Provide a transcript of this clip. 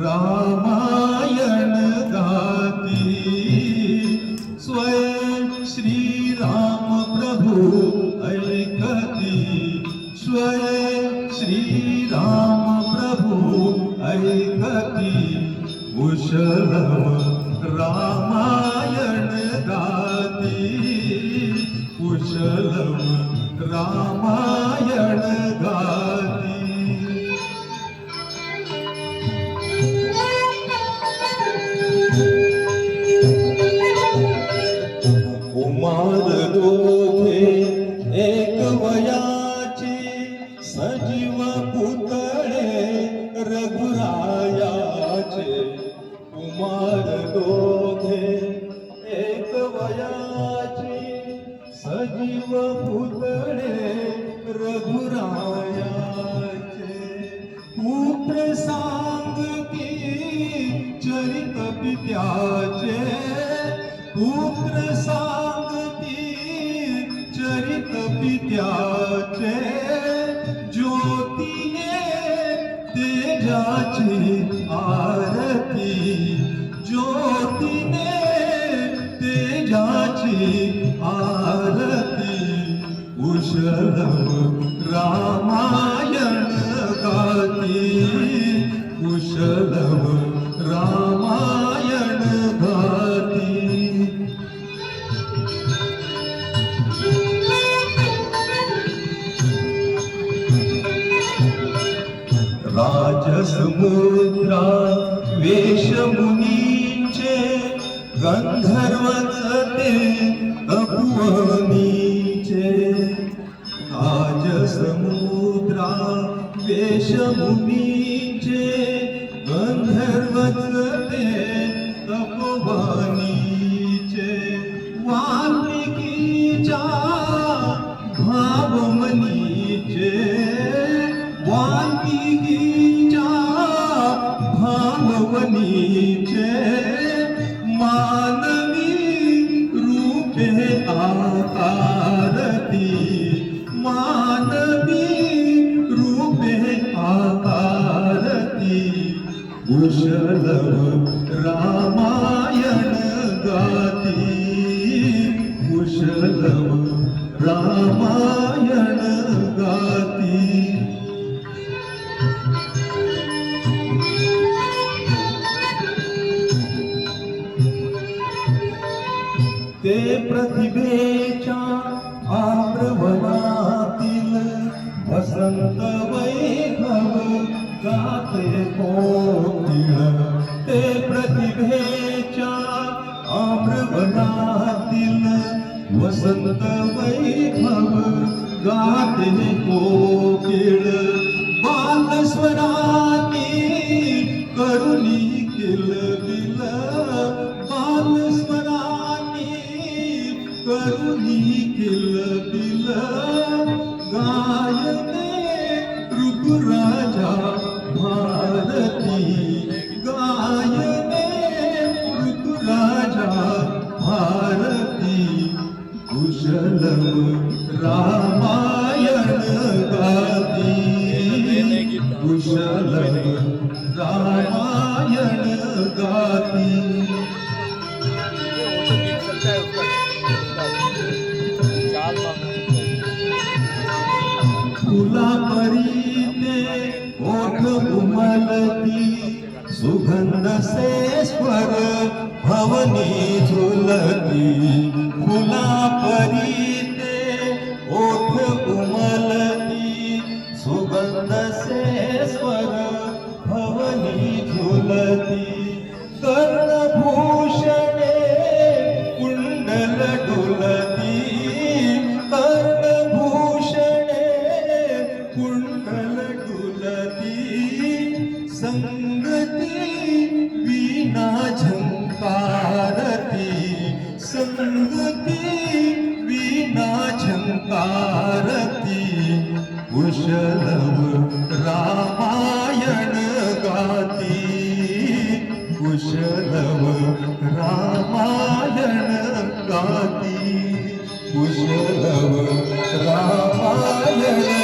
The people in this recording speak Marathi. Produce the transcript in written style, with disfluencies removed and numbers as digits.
रामायण गाती स्वयं श्री राम प्रभु ऐकती स्वयं श्री राम प्रभु ऐकती कुशलम रामायण गाती कुशलम रामायण गाती कुमार दोघे एक वयाचे सजीव पुतळे रघुरायाचे कुमार दोघे एक वयाचे सजीव पुतळे रघुरायाचे पुत्र सांगती चरित पित्याचे पुत्र सांगती चरित पित्याचे ज्योतीने तेजाची आरती ज्योतीने तेजाची आरती कुशलम रामायण गाती कुशलम रामायण गाती राजसमुद्रा वेशमुनीचे गंधर्वचते तपोवनीचे राजसमुद्रा वेशमुनीचे गंधर्वचते तपोवनीचे वाल्मिकीच्या भावमनीचे वाल्मिकीच्या भावमनीचे मानवी रूपे आकारती मानवी रूपे आकारती कुशलम रामायण गाती कुशलम रामायण गाती ते प्रतिभेच्या आप्रवनातील वसंत वैभव गाते कोकिळ ते प्रतिभेच्या आप्रवनातील वसंत वैभव गाते कोकिळ बालस्वराने करुणी किलबिल बालस्वराने करुणी किलबिल गायने ऋतुराजा भारती गायने ऋतुराजा भारती कुशलम रामायण गाती कुशलम रामायण गाती फुला परीने ओठ उमलती सुगंध से स्वर भवनी झुलती फुला परीने ओठ उमलती सुगंध से स्वर भवनी झुलती कर्णभूषणे संगती वीणा झंकारती कुशलव रामायण गाती कुशलव रामायण गाती कुशलव रामायण